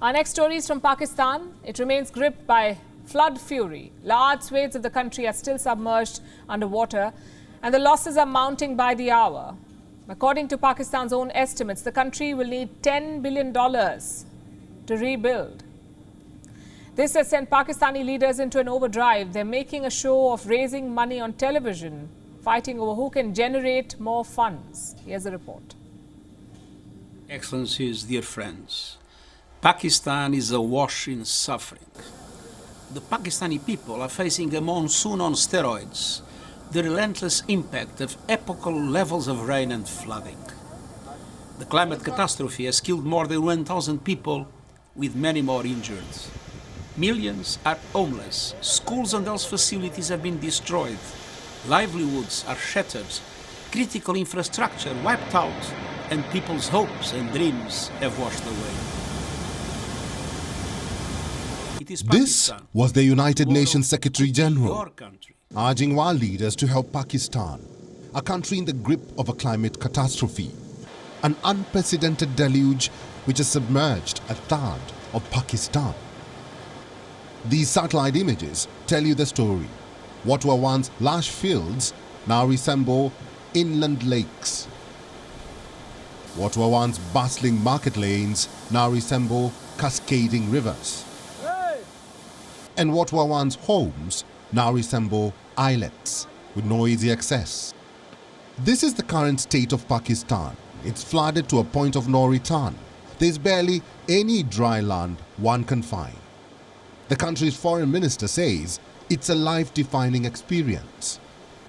Our next story is from Pakistan. It remains gripped by flood fury. Large swathes of the country are still submerged underwater, and the losses are mounting by the hour. According to Pakistan's own estimates, the country will need $10 billion to rebuild. This has sent Pakistani leaders into an overdrive. They're making a show of raising money on television, fighting over who can generate more funds. Here's a report. Excellencies, dear friends, Pakistan is awash in suffering. The Pakistani people are facing a monsoon on steroids, the relentless impact of epochal levels of rain and flooding. The climate catastrophe has killed more than 1,000 people, with many more injured. Millions are homeless, schools and health facilities have been destroyed, livelihoods are shattered, critical infrastructure wiped out, and people's hopes and dreams have washed away. This was the United Nations Secretary General urging world leaders to help Pakistan, a country in the grip of a climate catastrophe, an unprecedented deluge which has submerged a third of Pakistan. These satellite images tell you the story. What were once lush fields now resemble inland lakes. What were once bustling market lanes now resemble cascading rivers. And what were once homes now resemble islets with no easy access. This is the current state of Pakistan. It's flooded to a point of no return. There's barely any dry land one can find. The country's foreign minister says it's a life-defining experience.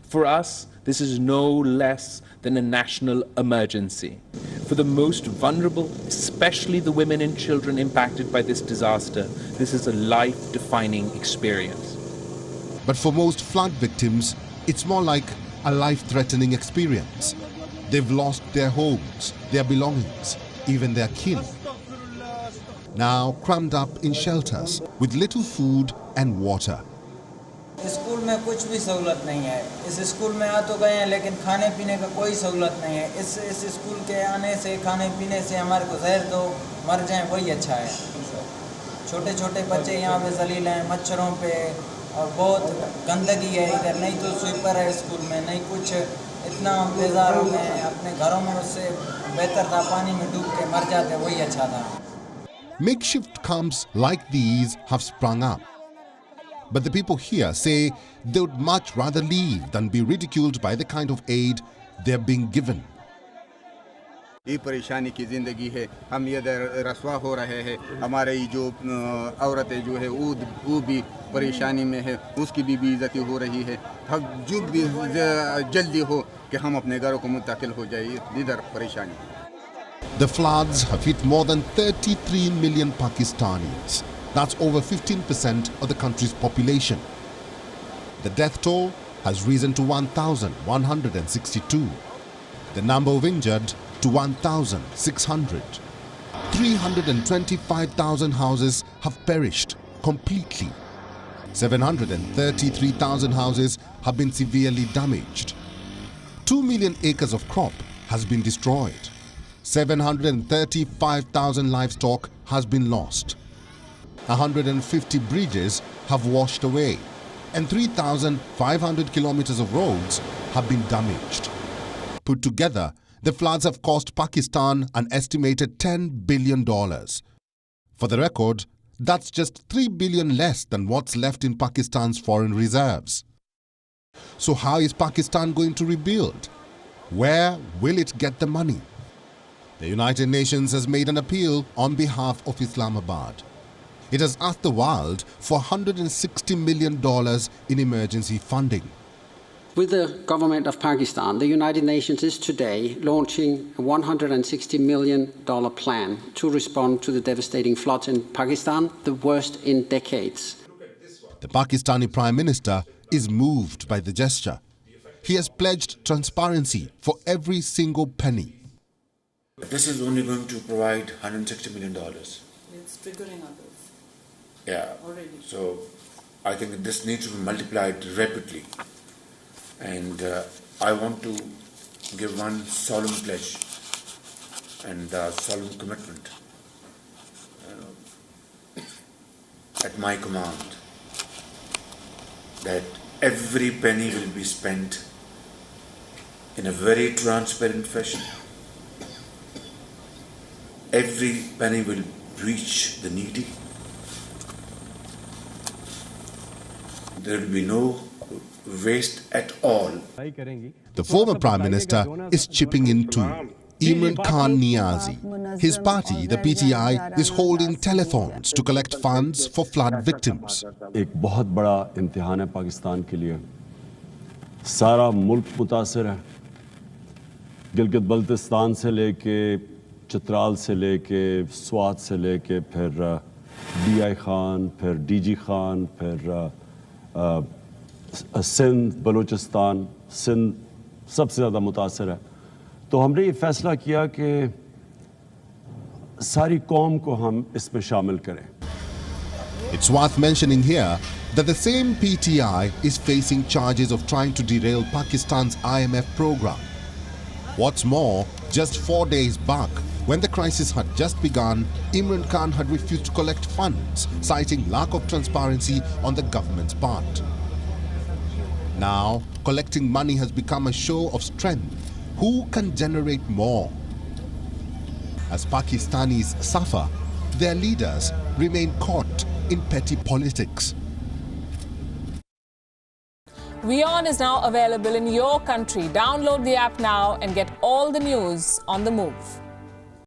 For us, this is no less than a national emergency. For the most vulnerable, especially the women and children impacted by this disaster, this is a life-defining experience. But for most flood victims, it's more like a life-threatening experience. They've lost their homes, their belongings, even their kin. Now crammed up in shelters with little food and water. School में कुछ भी सहूलत नहीं है। इस school में आ तो गए हैं लेकिन खाने पीने का कोई सहूलत नहीं है। इस स्कूल के आने से खाने पीने से हमारे को जहर दो मर जाएं वही अच्छा है। छोटे छोटे बच्चे यहाँ पे जलील हैं मच्छरों पे और बहुत गंदगी है इधर, नहीं तो स्वीपर है स्कूल में नहीं कुछ, इतना बेजार हो गए हैं अपने घरों में। उससे बेहतर था पानी में डूब के मर जाते वही अच्छा था। Makeshift camps like these have sprung up. But the people here say they would much rather leave than be ridiculed by the kind of aid they're being given. ये परेशानी की ज़िंदगी है, हम ये रसवा हो रहे हैं, हमारे जो औरतें जो है वो भी परेशानी में है, उसकी भी बेइज्जती हो रही है। जो भी जल्दी हो कि हम अपने घरों को मुंतकिल हो जाए, इधर परेशानी। The floods have hit more than 33 million Pakistanis. That's over 15% of the country's population. The death toll has risen to 1,162. The number of injured to 1,600. 325,000 houses have perished completely. 733,000 houses have been severely damaged. 2 million acres of crop has been destroyed. 735,000 livestock has been lost. 150 bridges have washed away, and 3,500 kilometers of roads have been damaged. Put together, the floods have cost Pakistan an estimated $10 billion. For the record, that's just $3 billion less than what's left in Pakistan's foreign reserves. So how is Pakistan going to rebuild? Where will it get the money? The United Nations has made an appeal on behalf of Islamabad. It has asked the world for $160 million in emergency funding. With the government of Pakistan, the United Nations is today launching a $160 million plan to respond to the devastating floods in Pakistan, the worst in decades. The Pakistani Prime Minister is moved by the gesture. He has pledged transparency for every single penny. This is only going to provide $160 million. It's triggering others. Yeah. Already. So I think this needs to be multiplied rapidly. And I want to give one solemn pledge and solemn commitment. at my command that every penny will be spent in a very transparent fashion. Every penny will reach the needy. There will be no waste at all. The former Prime Minister is chipping in too. Imran Khan Niazi. His party, the PTI, is holding telethons to collect funds for flood victims. एक बहुत बड़ा इम्तिहान है पाकिस्तान के लिए. सारा मुल्क मुतासिर है. गिलगित बल्तिस्तान से लेके चित्राल से लेके स्वात से लेके फिर DI खान, फिर DG खान, फिर सिंध, बलूचिस्तान, सिंध सबसे ज़्यादा मुतासिर है. तो हमने ये फैसला किया कि सारी कौम को हम इसमें शामिल करें. It's worth mentioning here that the same PTI is facing charges of trying to derail Pakistan's IMF program. What's more, just 4 days back, when the crisis had just begun, Imran Khan had refused to collect funds, citing lack of transparency on the government's part. Now, collecting money has become a show of strength. Who can generate more? As Pakistanis suffer, their leaders remain caught in petty politics. WION is now available in your country. Download the app now and get all the news on the move.